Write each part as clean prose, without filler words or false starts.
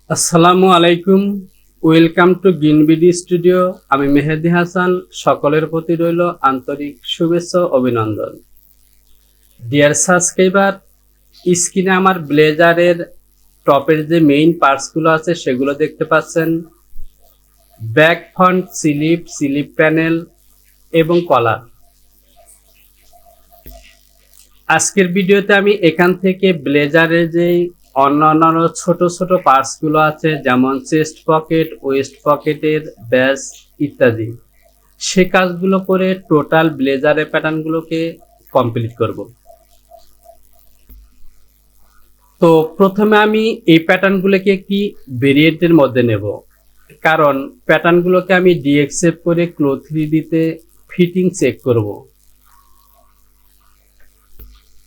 আসসালামু আলাইকুম। Welcome to Green BD studio. আমি মেহেদি হাসান। সকলের প্রতি রইল আন্তরিক শুভেচ্ছা ও অভিনন্দন। ডিয়ার সাবস্ক্রাইবার, স্ক্রিনে আমার ব্লেজারের টপের যে মেইন পার্টসগুলো আছে সেগুলো দেখতে পাচ্ছেন। Back front slip, slip panel এবং কলার। আজকের ভিডিওতে আমি এখান থেকে ব্লেজারের যে অন্যান্য ছোট ছোট পার্টসগুলো আছে, যেমন চেস্ট পকেট, ওয়েস্ট পকেটের ব্যাস ইত্যাদি, সে কাজগুলো করে টোটাল ব্লেজারের প্যাটার্নগুলোকে কমপ্লিট করব। তো প্রথমে আমি এই প্যাটার্নগুলোকে একটি ভেরিয়েন্টের মধ্যে নেব, কারণ প্যাটার্নগুলোকে আমি ডিএক্সএফ করে ক্লো 3D-তে ফিটিং চেক করব।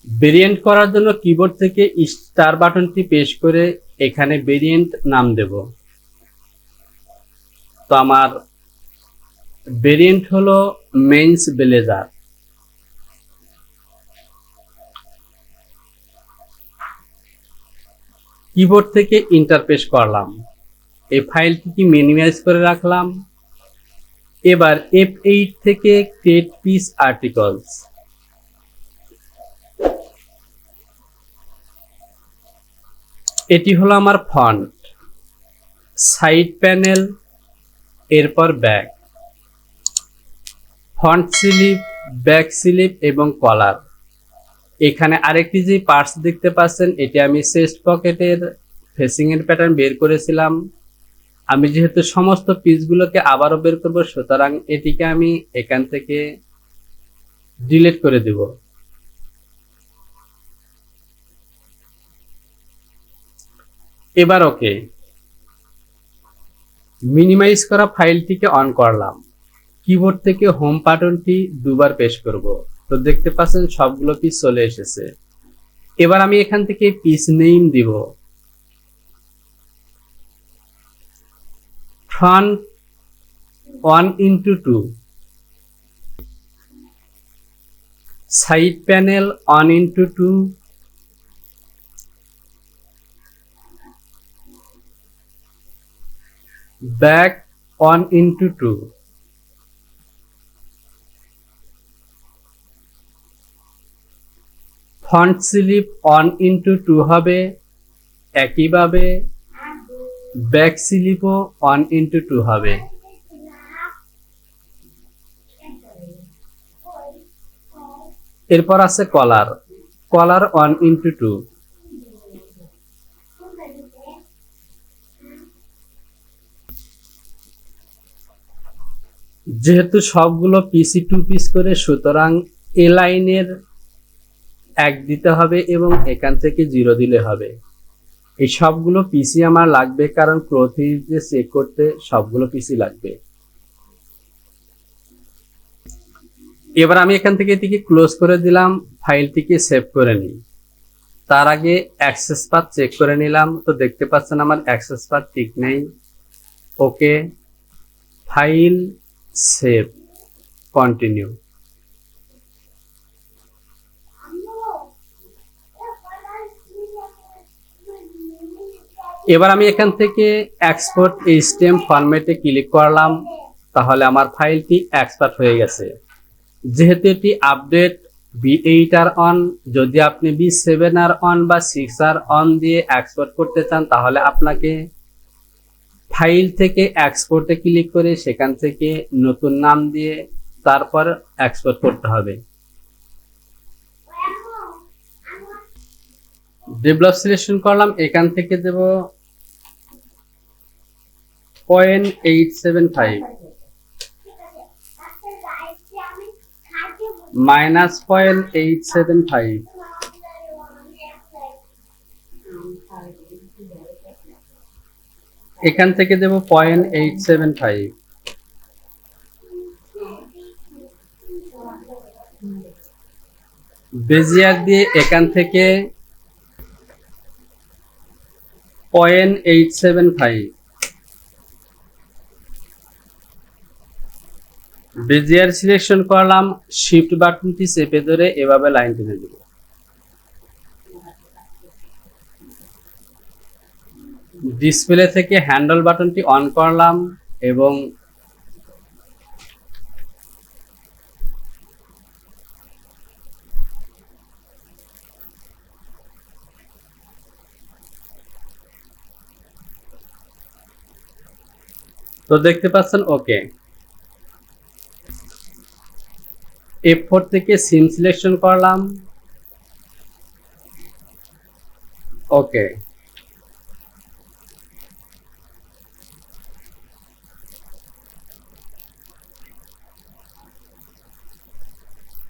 ভেরিয়েন্ট করার জন্য কিবোর্ড থেকে স্টার বাটনটি প্রেস করে এখানে ভেরিয়েন্ট নাম দেব। তো আমার ভেরিয়েন্ট হলো মেন্স ব্লেজার। কিবোর্ড থেকে ইন্টার প্রেস করলাম, এই ফাইলটিকে মিনিমাইজ করে রাখলাম। এবার F8 থেকে ক্রিয়েট পিস আর্টিকলস, এটি হলো আমার ফন্ট, সাইড প্যানেল, এরপর back, front slip, back slip এবং কলার। এখানে আরেকটি যে পার্টস দেখতে পাচ্ছেন, এটি আমি চেস্ট পকেটের ফেসিং এর প্যাটার্ন বের করেছিলাম। আমি যেহেতু সমস্ত পিসগুলোকে আবারও বের করব, সুতরাং এটিকে আমি এখান থেকে ডিলিট করে দেব। এবার ওকে, মিনিমাইজ করা ফাইলটিকে অন করলাম। কিবোর্ড থেকে হোম বাটনটি দুবার প্রেস করব। তো দেখতে পাচ্ছেন সবগুলো পিস চলে এসেছে। এবার আমি এখান থেকে পিস নেম দিব। Front 1:2, side panel 1:2, back 1:2, front slip 1:2 হবে, একইভাবে ব্যাক স্লিপও 1:2 হবে। এরপর আছে কলার, কলার 1:2। যেহেতু সবগুলো পিসি 2 পিস করে, সুতরাং এ লাইনের 1 দিতে হবে এবং এখান থেকে 0 দিলে হবে। এই সবগুলো পিসি আমার লাগবে, কারণ ক্লো 3D চেক করতে সবগুলো পিসি লাগবে। এবার আমি এখান থেকে এটিকে ক্লোজ করে দিলাম, ফাইলটিকে সেভ করে নিই। তার আগে অ্যাক্সেস পাথ চেক করে নিলাম। তো দেখতে পাচ্ছেন আমার অ্যাক্সেস পাথ ঠিক নেই। ওকে, ফাইল, সেভ, কন্টিনিউ। এবার আমি এখান থেকে এক্সপোর্ট এইচটিএম ফরম্যাটে ক্লিক করলাম, তাহলে আমার ফাইলটি এক্সপোর্ট হয়ে গেছে। যেহেতু এটি আপডেট V8 আর অন, যদি আপনি V7 আর অন বা 6 আর অন দিয়ে এক্সপোর্ট করতে চান, তাহলে আপনাকে ফাইল থেকে এক্সপোর্টে ক্লিক করে সেখান থেকে নতুন নাম দিয়ে তারপর এক্সপোর্ট করতে হবে। ডেভেলপ সিলেকশন করলাম, এখান থেকে দেব .875 -.875, এখান থেকে দেব .875। বেজিয়ার দিয়ে এখান থেকে .875, বেজিয়ার সিলেকশন করলাম, শিফট বাটনটি চেপে ধরে এভাবে লাইন টেনে দেব। ডিসপ্লে থেকে হ্যান্ডেল বাটনটি অন করলাম এবং তো দেখতে পাচ্ছেন ওকে। F4 থেকে সিম সিলেকশন করলাম, ওকে।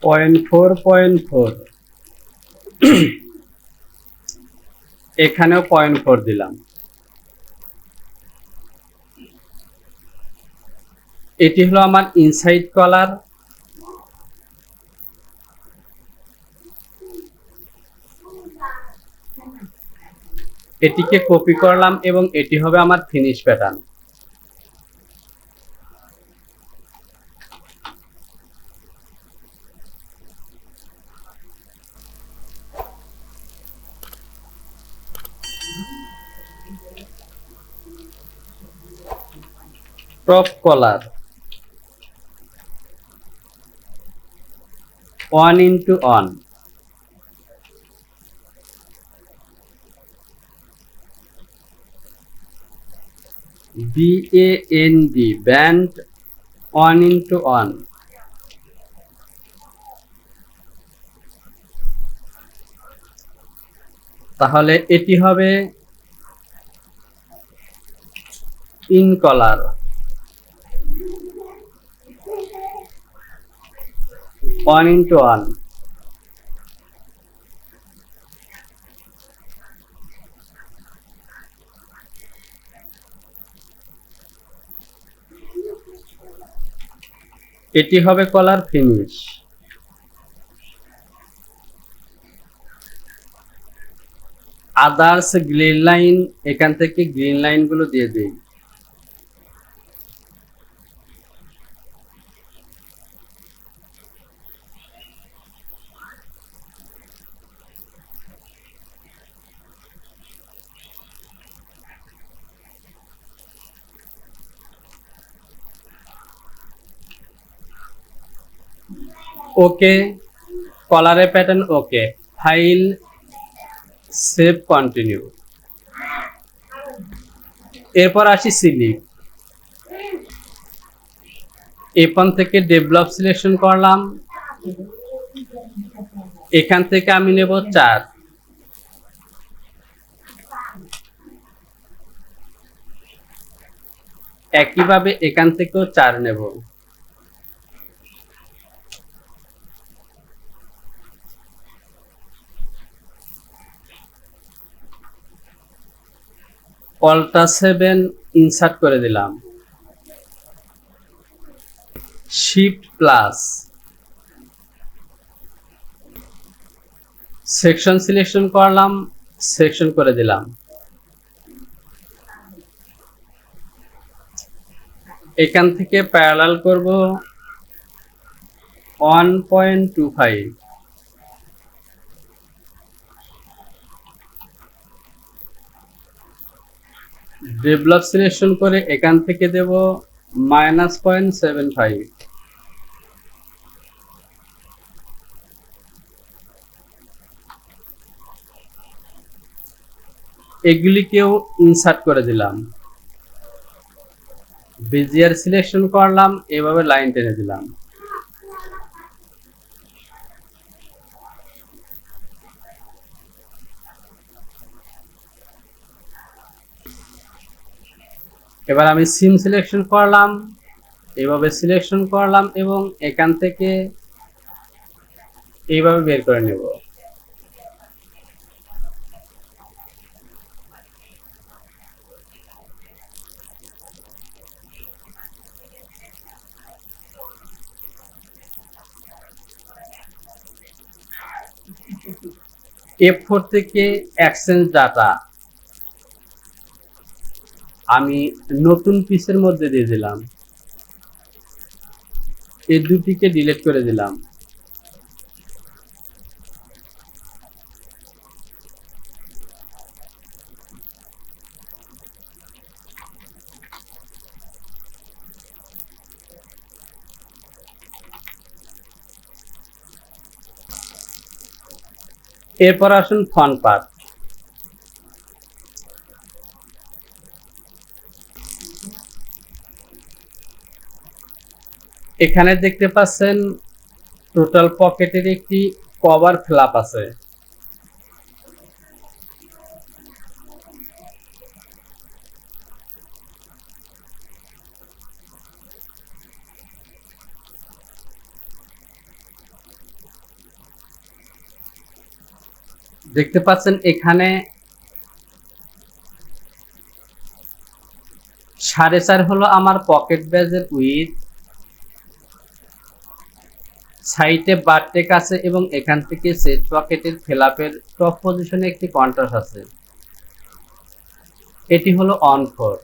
.4 এখানেও 0.4 দিলাম। এটি হলো আমার ইনসাইড কলার। এটিকে কপি করলাম এবং এটি হবে আমার finish pattern. Top collar 1:1, BAND band 1:1। তাহলে এটি হবে ইন কলার 1:1। এটি হবে collar finish. Others green line, এখান থেকে গ্রিন লাইন গুলো দিয়ে দিই। ওকে, কলারের pattern okay. File, save, continue. এরপর আসি সিলেক্ট। F1 থেকে ডেভেলপ সিলেকশন করলাম, এখান থেকে আমি নেব 4। একইভাবে এখান থেকেও 4 নেব। অল্টা 7 ইনসার্ট করে দিলাম, শিফট প্লাস, সেকশন সিলেকশন করলাম, সেকশন করে দিলাম। এখান থেকে প্যারালাল করব 1.25। ডেভেলপ সিলেকশন করে এখান থেকে দেব -0.75। এগুলিকেও ইনসার্ট করে দিলাম। বেজিয়ার সিলেকশন করলাম, এভাবে লাইন টেনে দিলাম। এবার আমি সিম সিলেকশন করলাম, এভাবে সিলেকশন করলাম এবং এখান থেকে এইভাবে বের করে নেব। F4 থেকে এক্সচেঞ্জ ডাটা আমি নতুন পিসের মধ্যে দিয়ে দিলাম, এই দুটিকে ডিলিট করে দিলাম। এরপর আসুন ফন্ট পাথ। এখানে দেখতে পাচ্ছেন টোটাল পকেটের একটি কভার ফ্ল্যাপ আছে। দেখতে পাচ্ছেন এখানে 4.5 হলো আমার পকেট ব্যাজের উইথ, সাইডে বারটেক আছে এবং এখান থেকে সেট পকেটের ফ্ল্যাপের টপ পজিশনে একটি কন্ট্রাস্ট আছে। এটি হলো অন 4।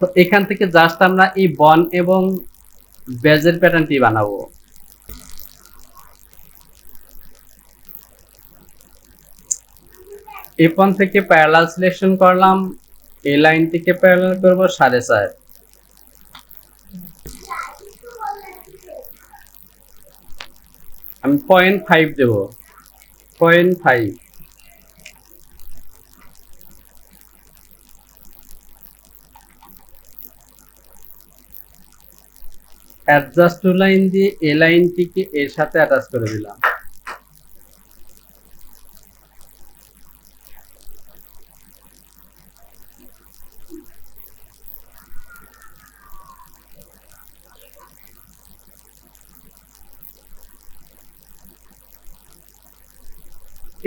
তো এখান থেকে জাস্ট আমরা এই বন এবং ব্যাজের প্যাটার্নটি বানাবো। A1 থেকে প্যারালাল সিলেকশন করলাম, এই লাইনটিকে প্যারালাল করব 4.5। আমি 0.5 দেব, 0.5। অ্যাডজাস্ট টু লাইন দিয়ে এই লাইনটিকে এর সাথে অ্যাটাচ করে দিলাম।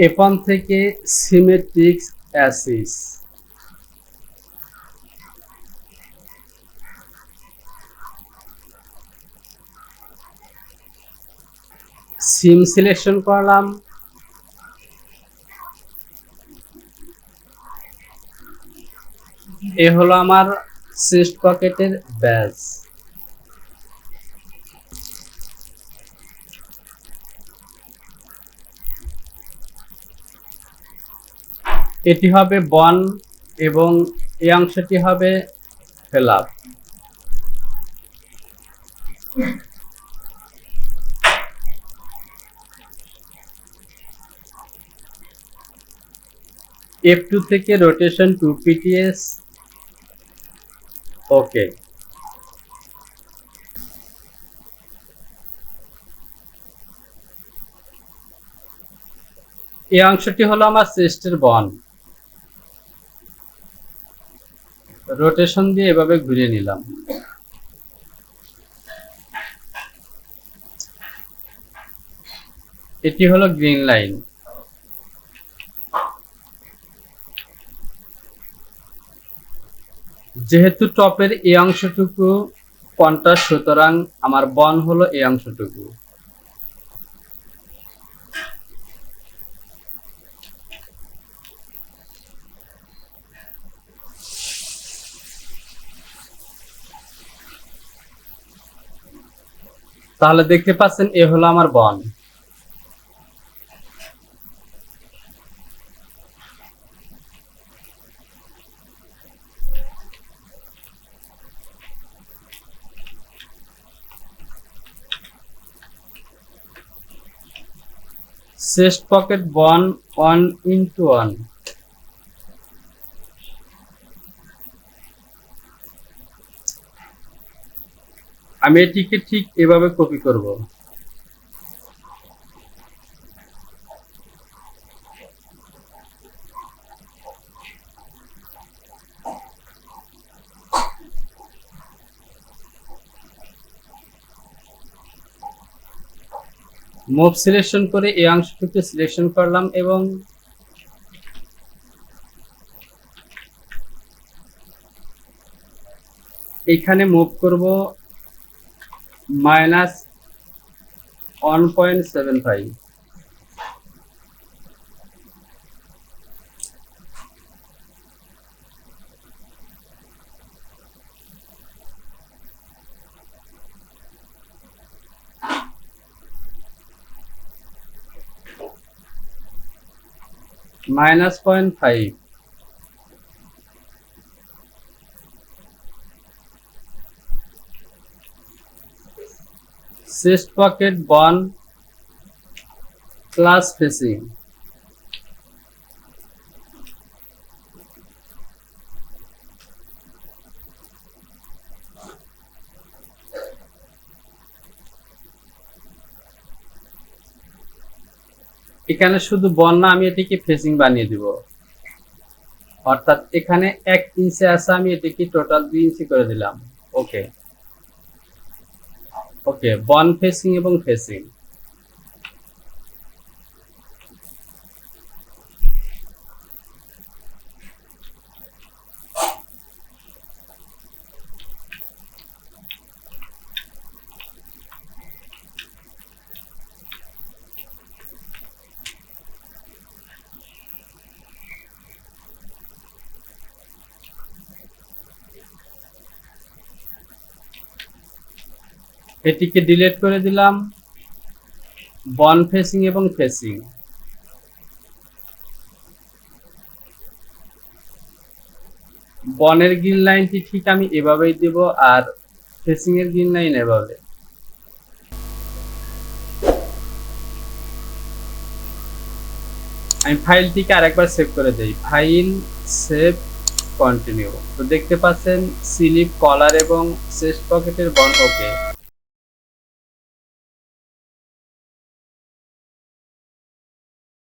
A1 থেকে সিমেট্রিক অ্যাসিস, সিম সিলেকশন করলাম, এ হলো আমার চেস্ট পকেটের ব্যাজ। এটি হবে বন এবং এই অংশটি হবে ফ্ল্যাপ। F2 থেকে রোটেশন 2 PTS, ওকে। এই অংশটি হলো আমার চেস্টের বন, রোটেশন দিয়ে এভাবে ঘুরিয়ে নিলাম। এটি হলো গ্রিন লাইন। যেহেতু টপের এই অংশটুকু কন্ট্রাস্ট, সুতরাং আমার বন হলো এই অংশটুকু। তাহলে দেখতে পাচ্ছেন এ হলো আমার বন। চেস্ট পকেট বন 1:1। আমি এটিকে ঠিক এভাবে কপি করব। মুভ সিলেকশন করে এই অংশটুকু সিলেকশন করলাম এবং এখানে মুভ করব -1.75। -0.5। চেস্ট পকেট বন ক্লাস ফেসিং। এখানে শুধু বন না, আমি এটিকে ফেসিং বানিয়ে দিব, অর্থাৎ এখানে 1 ইঞ্চি আছে, আমি এটিকে টোটাল 2 ইঞ্চি করে দিলাম। ওকে ওকে, বন ফেসিং এবং ফেসিং। এটিকে ডিলিট করে দিলাম, বন ফেসিং এবং ফেসিং। বনের গ্রিন লাইনটি ঠিক আমি এভাবেই দেব, আর ফেসিং এর গ্রিন লাইন এভাবে। আমি ফাইলটিকে আরেকবার সেভ করে দেই, ফাইল সেভ কন্টিনিউ। তো দেখতে পাচ্ছেন স্লিপ, কলার এবং চেস্ট পকেটের বন ওকে।